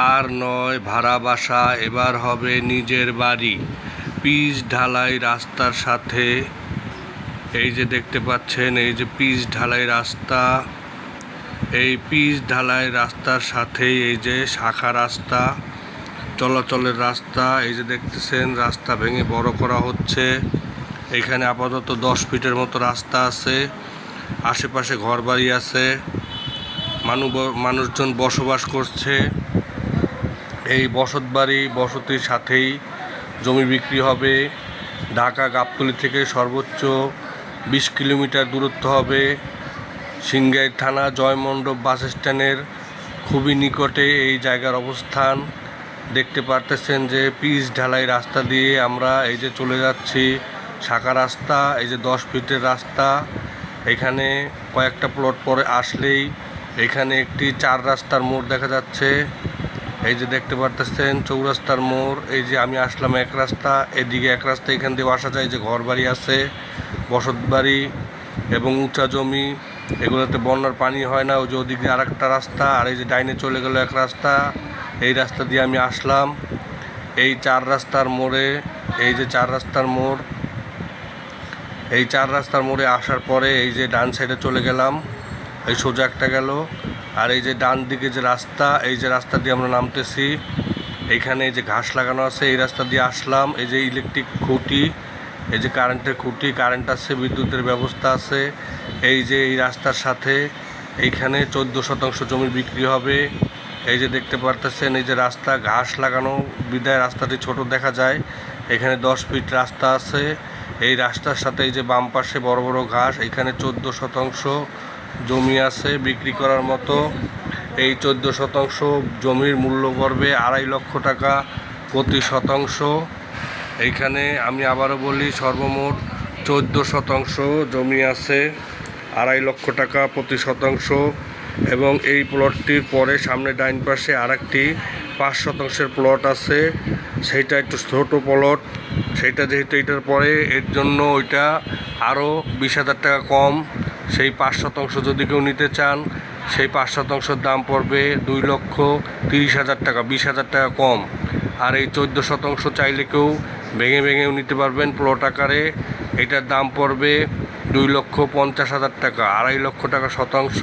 আর নয় ভাড়া বাসা, এবার হবে নিজের বাড়ি। পিচ ঢালাই রাস্তার সাথে এই যে দেখতে পাচ্ছেন, এই যে পিচ ঢালাই রাস্তা, এই পিচ ঢালাই রাস্তার সাথেই এই যে শাখা রাস্তা, চলাচলের রাস্তা। এই যে দেখতেছেন রাস্তা ভেঙে বড় করা হচ্ছে। এখানে আপাতত 10 ফিটের মতো রাস্তা আছে, আশেপাশে ঘরবাড়ি আছে, মানুষজন বসবাস করছে। এই বসতির সাথেই জমি বিক্রি হবে। ঢাকা গাবতলী থেকে সর্বোচ্চ 20 কিলোমিটার দূরত্ব হবে। সিংগাইর থানা জয়মণ্ডপ বাস স্ট্যান্ডের খুবই নিকটে এই জায়গার অবস্থান। দেখতে পারতেছেন যে পিচ ঢালাই রাস্তা দিয়ে আমরা এই যে চলে যাচ্ছি, শাখা রাস্তা, এই যে 10 ফিটের রাস্তা। এখানে কয়েকটা প্লট পরে আসলেই এখানে একটি 4 রাস্তার মোড় দেখা যাচ্ছে। এই যে দেখতে পারতেছেন চৌরাস্তার মোড়। এই যে আমি আসলাম এক রাস্তা, এদিকে এক রাস্তা, এখান দিয়ে আসা যায়। যে ঘরবাড়ি আছে, বসতবাড়ি এবং উঁচা জমি, এগুলোতে বন্যার পানি হয় না। ওই যে ওদিকে আর একটা রাস্তা, আর এই যে ডাইনে চলে গেল এক রাস্তা। এই রাস্তা দিয়ে আমি আসলাম এই 4 রাস্তার মোড়ে। এই যে 4 রাস্তার মোড়, এই 4 রাস্তার মোড়ে আসার পরে এই যে ডান সাইডে চলে গেলাম, এই সোজা একটা গেল। আর এই যে ডান দিকে যে রাস্তা, এই যে রাস্তা দিয়ে আমরা নামতেছি, এইখানে এই যে ঘাস লাগানো আছে, এই রাস্তা দিয়ে আসলাম। এই যে ইলেকট্রিক খুঁটি, এই যে কারেন্টের খুঁটি, কারেন্ট আছে, বিদ্যুতের ব্যবস্থা আছে। এই যে এই রাস্তার সাথে এইখানে 14 শতাংশ জমি বিক্রি হবে। এই যে দেখতে পারতেছেন এই যে রাস্তা, ঘাস লাগানো বিদায় রাস্তাটি ছোট দেখা যায়। এখানে 10 ফিট রাস্তা আছে। এই রাস্তার সাথে এই যে বাম পাশে বড় বড় ঘাস, এখানে 14 শতাংশ জমি আছে বিক্রি করার মতো। এই 14 শতাংশ জমির মূল্য পড়বে 2.5 লক্ষ টাকা প্রতি শতাংশ। এইখানে আমি আবারও বলি, সর্বমোট 14 শতাংশ জমি আছে, 2.5 লক্ষ টাকা প্রতি শতাংশ। এবং এই প্লটটির পরে সামনে ডাইন পাশে আরেকটি 5 শতাংশের প্লট আছে, সেইটা একটু ছোটো প্লট। সেইটা যেহেতু এটার পরে, এর জন্য ওইটা আরও 20,000 টাকা কম। সেই 5 শতাংশ যদি কেউ নিতে চান, সেই 5 শতাংশের দাম পড়বে 2,30,000 টাকা, 20,000 টাকা কম। আর এই 14 শতাংশ চাইলে কেউ ভেঙে ভেঙেও নিতে পারবেন প্লট আকারে। এটার দাম পড়বে 2,50,000 টাকা, 2.5 লক্ষ টাকা শতাংশ।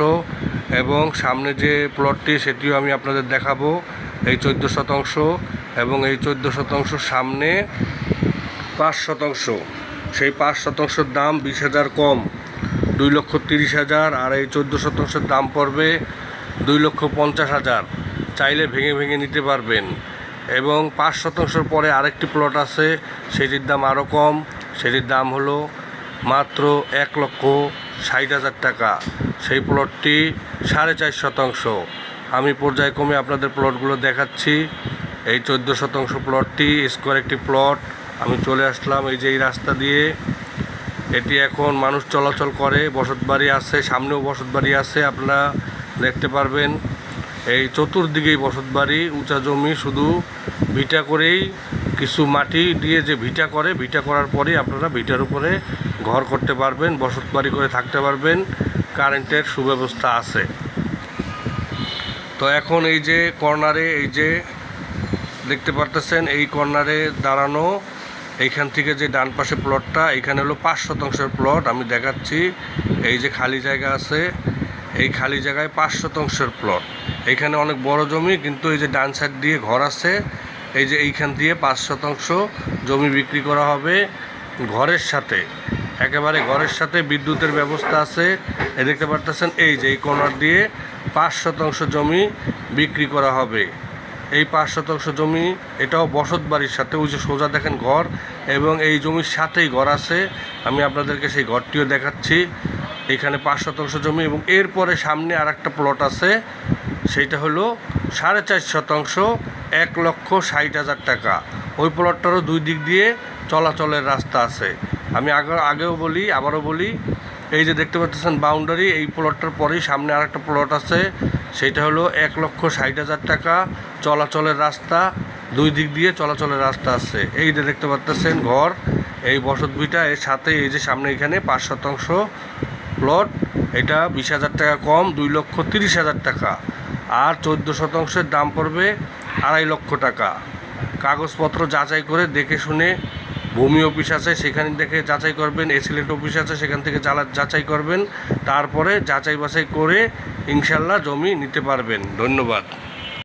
এবং সামনে যে প্লটটি সেটিও আমি আপনাদের দেখাবো, এই 14 শতাংশ। এবং এই 14 শতাংশ সামনে 5 শতাংশ, সেই 5 শতাংশের দাম 20,000 কম, 2,30,000। আর এই 14 শতাংশের দাম পড়বে 2,50,000। চাইলে ভেঙে ভেঙে নিতে পারবেন। এবং 5 শতাংশের পরে আরেকটি প্লট আছে, সেটির দাম আরও কম। সেটির দাম হলো মাত্র 1,60,000 টাকা। সেই প্লটটি 4.5 শতাংশ। আমি পর্যায়ক্রমে আপনাদের প্লটগুলো দেখাচ্ছি। এই 14 শতাংশ প্লটটি স্কোয়ার একটি প্লট। আমি চলে আসলাম এই যে এই রাস্তা দিয়ে। এটি এখন মানুষ চলাচল করে, বসতবাড়ি আছে, সামনেও বসতবাড়ি আছে, আপনারা দেখতে পারবেন। এই চতুর্দিকেই বসতবাড়ি, উঁচা জমি, শুধু ভিটা করেই, কিছু মাটি দিয়ে যে ভিটা করে, ভিটা করার পরেই আপনারা ভিটার উপরে ঘর করতে পারবেন, বসতবাড়ি করে থাকতে পারবেন। কারেন্টের সুব্যবস্থা আছে। তো এখন এই যে কর্নারে, এই যে দেখতে পারতেছেন, এই কর্নারে দাঁড়ানো, এইখান থেকে যে ডান পাশে প্লটটা, এইখানে হলো 5 শতাংশের প্লট। আমি দেখাচ্ছি, এই যে খালি জায়গা আছে, এই খালি জায়গায় 5 শতাংশের প্লট। এইখানে অনেক বড় জমি, কিন্তু এই যে ডান সাইড দিয়ে ঘর আছে, এই যে এইখান দিয়ে 5 শতাংশ জমি বিক্রি করা হবে ঘরের সাথে, একেবারে ঘরের সাথে বিদ্যুতের ব্যবস্থা আছে। এই দেখতে পারতেছেন, এই যে এই কর্নার দিয়ে 5 শতাংশ জমি বিক্রি করা হবে। এই 5 শতাংশ জমি, এটাও বসত বাড়ির সাথে, ওই যে সোজা দেখেন ঘর, এবং এই জমির সাথেই ঘর আছে। আমি আপনাদেরকে সেই ঘরটিও দেখাচ্ছি। এখানে 5 শতাংশ জমি, এবং এরপরে সামনে আর একটা প্লট আছে, সেইটা হলো 4.5 শতাংশ, 1,60,000 টাকা। ওই প্লটটারও 2 দিক দিয়ে চলাচলের রাস্তা আছে। আমি আগেও বলি, আবারও বলি, এই যে দেখতে পাচ্ছেন বাউন্ডারি, এই প্লটটার পরেই সামনে আর একটা প্লট আছে, সেইটা হলো 1,60,000 টাকা, চলাচলের রাস্তা, 2 দিক দিয়ে চলাচলের রাস্তা আছে। এই যে দেখতে পাচ্ছেন ঘর, এই বসতভিটা, এর সাথে এই যে সামনে এখানে 5 শতাংশ প্লট, এটা 20,000 টাকা কম, 2,30,000 টাকা। আর 14 শতাংশের দাম পড়বে 2.5 লক্ষ টাকা। কাগজপত্র যাচাই করে দেখে শুনে, ভূমি অফিস আছে সেখানে দেখে যাচাই করবেন, এসিলেন্ট অফিস আছে সেখান থেকে যাচাই করবেন, তারপরে যাচাই বাছাই করে ইনশাল্লাহ জমি নিতে পারবেন। ধন্যবাদ।